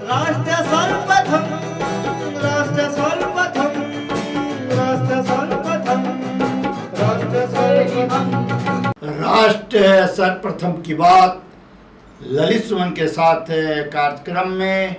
राष्ट्र सर्वप्रथम, राष्ट्र सर्वप्रथम, राष्ट्र सर्वप्रथम, राष्ट्र सर्वप्रथम। राष्ट्र सर्वप्रथम की बात ललित सुमन के साथ कार्यक्रम में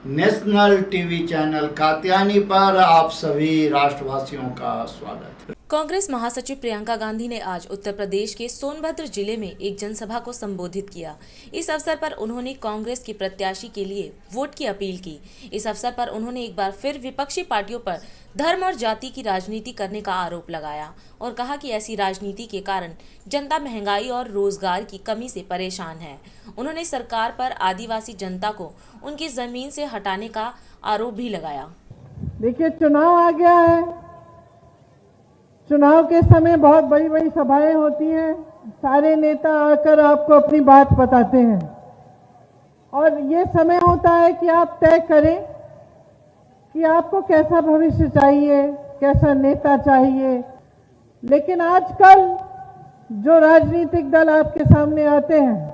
नेशनल टीवी चैनल कात्यायनी पर आप सभी राष्ट्रवासियों का स्वागत है। कांग्रेस महासचिव प्रियंका गांधी ने आज उत्तर प्रदेश के सोनभद्र जिले में एक जनसभा को संबोधित किया। इस अवसर पर उन्होंने कांग्रेस की प्रत्याशी के लिए वोट की अपील की। इस अवसर पर उन्होंने एक बार फिर विपक्षी पार्टियों पर धर्म और जाति की राजनीति करने का आरोप लगाया और कहा कि ऐसी राजनीति के कारण जनता महंगाई और रोजगार की कमी से परेशान है। उन्होंने सरकार पर आदिवासी जनता को उनकी जमीन से हटाने का आरोप भी लगाया। देखिए, चुनाव आ गया है। चुनाव के समय बहुत बड़ी बड़ी सभाएं होती हैं। सारे नेता आकर आपको अपनी बात बताते हैं और ये समय होता है कि आप तय करें कि आपको कैसा भविष्य चाहिए, कैसा नेता चाहिए। लेकिन आजकल जो राजनीतिक दल आपके सामने आते हैं,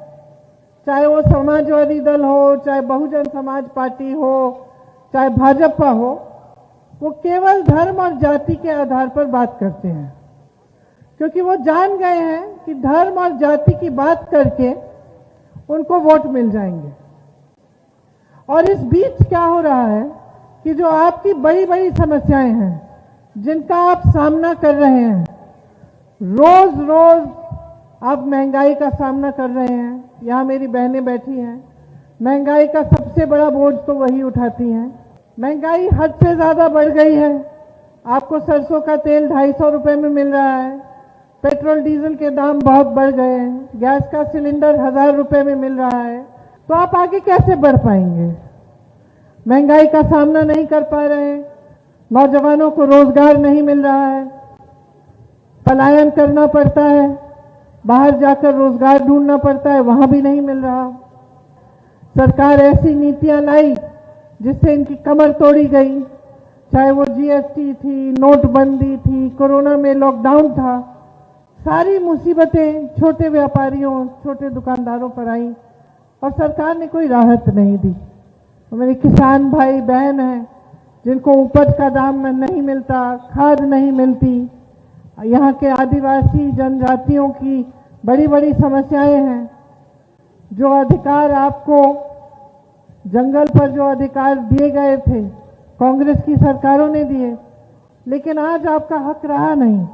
चाहे वो समाजवादी दल हो, चाहे बहुजन समाज पार्टी हो, चाहे भाजपा हो, वो केवल धर्म और जाति के आधार पर बात करते हैं, क्योंकि वो जान गए हैं कि धर्म और जाति की बात करके उनको वोट मिल जाएंगे। और इस बीच क्या हो रहा है कि जो आपकी बड़ी बड़ी समस्याएं हैं, जिनका आप सामना कर रहे हैं, रोज रोज आप महंगाई का सामना कर रहे हैं। यहाँ मेरी बहनें बैठी हैं, महंगाई का सबसे बड़ा बोझ तो वही उठाती हैं। महंगाई हद से ज्यादा बढ़ गई है। आपको सरसों का तेल 250 रुपए में मिल रहा है, पेट्रोल डीजल के दाम बहुत बढ़ गए हैं, गैस का सिलेंडर 1000 रुपए में मिल रहा है। तो आप आगे कैसे बढ़ पाएंगे? महंगाई का सामना नहीं कर पा रहे हैं, नौजवानों को रोजगार नहीं मिल रहा है, पलायन करना पड़ता है, बाहर जाकर रोजगार ढूंढना पड़ता है, वहां भी नहीं मिल रहा। सरकार ऐसी नीतियां लाई जिससे इनकी कमर तोड़ी गई, चाहे वो जीएसटी थी, नोटबंदी थी, कोरोना में लॉकडाउन था। सारी मुसीबतें छोटे व्यापारियों, छोटे दुकानदारों पर आई और सरकार ने कोई राहत नहीं दी। तो मेरे किसान भाई बहन हैं जिनको उपज का दाम नहीं मिलता, खाद नहीं मिलती, यहाँ के आदिवासी जनजातियों की बड़ी बड़ी समस्याएं हैं। जो अधिकार आपको जंगल पर जो अधिकार दिए गए थे, कांग्रेस की सरकारों ने दिए, लेकिन आज आपका हक रहा नहीं।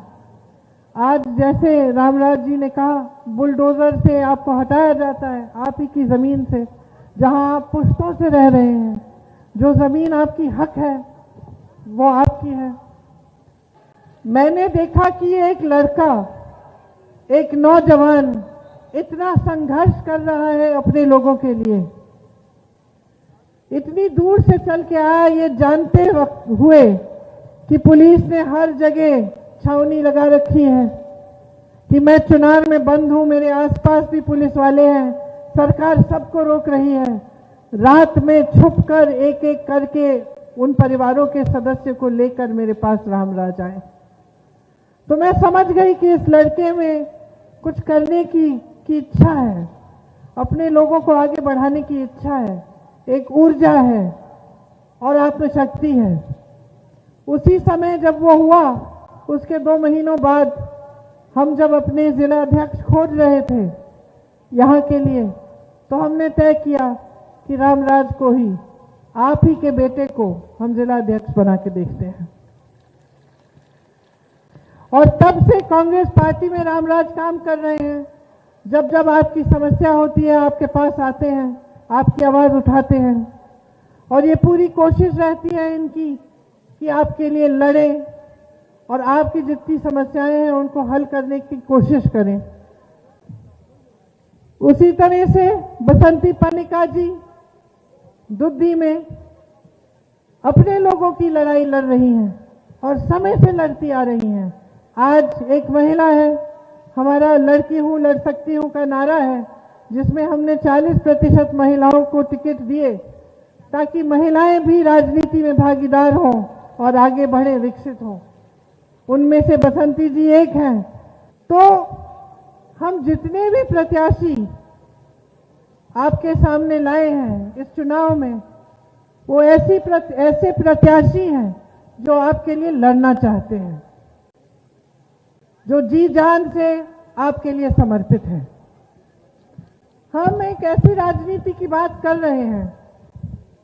आज जैसे रामराज जी ने कहा, बुलडोजर से आपको हटाया जाता है आप ही की जमीन से, जहां आप पुश्तों से रह रहे हैं। जो जमीन आपकी हक है वो आपकी है। मैंने देखा कि एक लड़का, एक नौजवान इतना संघर्ष कर रहा है अपने लोगों के लिए, इतनी दूर से चल के आया, ये जानते हुए कि पुलिस ने हर जगह छावनी लगा रखी है, कि मैं चुनाव में बंद हूं, मेरे आसपास भी पुलिस वाले हैं, सरकार सबको रोक रही है। रात में छुपकर एक एक करके उन परिवारों के सदस्य को लेकर मेरे पास रामराज आए। तो मैं समझ गई कि इस लड़के में कुछ करने की इच्छा है, अपने लोगों को आगे बढ़ाने की इच्छा है, एक ऊर्जा है और आत्मशक्ति है। उसी समय जब वो हुआ, उसके 2 महीनों बाद हम जब अपने जिला अध्यक्ष खोज रहे थे यहाँ के लिए, तो हमने तय किया कि रामराज को ही, आप ही के बेटे को हम जिला अध्यक्ष बना के देखते हैं। और तब से कांग्रेस पार्टी में रामराज काम कर रहे हैं। जब जब आपकी समस्या होती है, आपके पास आते हैं, आपकी आवाज उठाते हैं और ये पूरी कोशिश रहती है इनकी कि आपके लिए लड़े और आपकी जितनी समस्याएं हैं उनको हल करने की कोशिश करें। उसी तरह से बसंती पानिका जी दुद्दी में अपने लोगों की लड़ाई लड़ रही हैं और समय से लड़ती आ रही हैं। आज एक महिला है, हमारा लड़की हूं लड़ सकती हूं का नारा है, जिसमें हमने 40% महिलाओं को टिकट दिए ताकि महिलाएं भी राजनीति में भागीदार हों और आगे बढ़े, विकसित हों। उनमें से बसंती जी एक हैं। तो हम जितने भी प्रत्याशी आपके सामने लाए हैं इस चुनाव में, वो ऐसे प्रत्याशी हैं जो आपके लिए लड़ना चाहते हैं, जो जी जान से आपके लिए समर्पित हैं। हम एक ऐसी राजनीति की बात कर रहे हैं,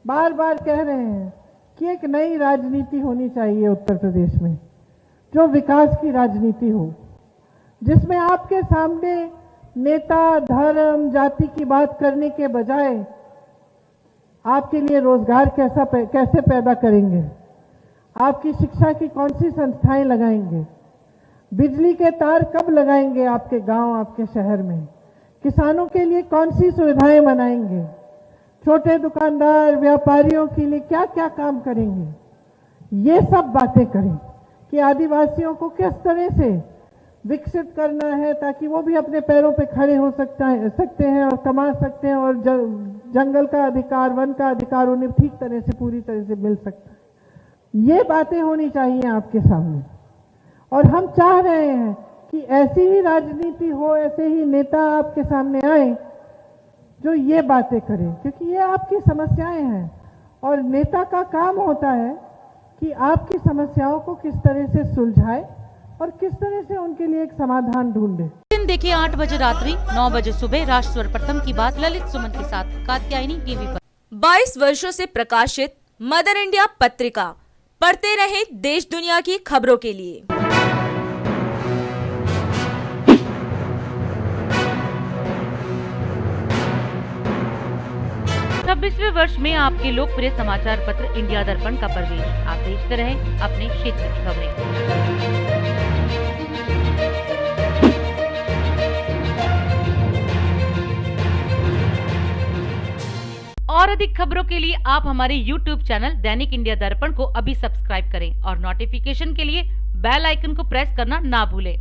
बार बार कह रहे हैं कि एक नई राजनीति होनी चाहिए उत्तर प्रदेश में, जो विकास की राजनीति हो, जिसमें आपके सामने नेता धर्म जाति की बात करने के बजाय आपके लिए रोजगार कैसे पैदा करेंगे, आपकी शिक्षा की कौन सी संस्थाएं लगाएंगे, बिजली के तार कब लगाएंगे आपके गांव आपके शहर में, किसानों के लिए कौन सी सुविधाएं बनाएंगे, छोटे दुकानदार व्यापारियों के लिए क्या क्या काम करेंगे, ये सब बातें करें कि आदिवासियों को किस तरह से विकसित करना है ताकि वो भी अपने पैरों पे खड़े हो सकते हैं और कमा सकते हैं और जंगल का अधिकार वन का अधिकार उन्हें ठीक तरह से पूरी तरह से मिल सकता है। ये बातें होनी चाहिए आपके सामने और हम चाह रहे हैं कि ऐसी ही राजनीति हो, ऐसे ही नेता आपके सामने आए जो ये बातें करें, क्योंकि ये आपकी समस्याएं हैं और नेता का काम होता है कि आपकी समस्याओं को किस तरह से सुलझाए और किस तरह से उनके लिए एक समाधान ढूंढे। दिन देखिए 8 बजे रात्रि 9 बजे सुबह राष्ट्र सर्वप्रथम की बात ललित सुमन के साथ कात्यायनी टीवी पर। 22 वर्षों से प्रकाशित मदर इंडिया पत्रिका, पढ़ते रहे देश दुनिया की खबरों के लिए। 26वें वर्ष में आपके लोकप्रिय समाचार पत्र इंडिया दर्पण का प्रवेश। आप देखते रहे अपने क्षेत्र की खबरें। और अधिक खबरों के लिए आप हमारे YouTube चैनल दैनिक इंडिया दर्पण को अभी सब्सक्राइब करें और नोटिफिकेशन के लिए बेल आइकन को प्रेस करना ना भूलें।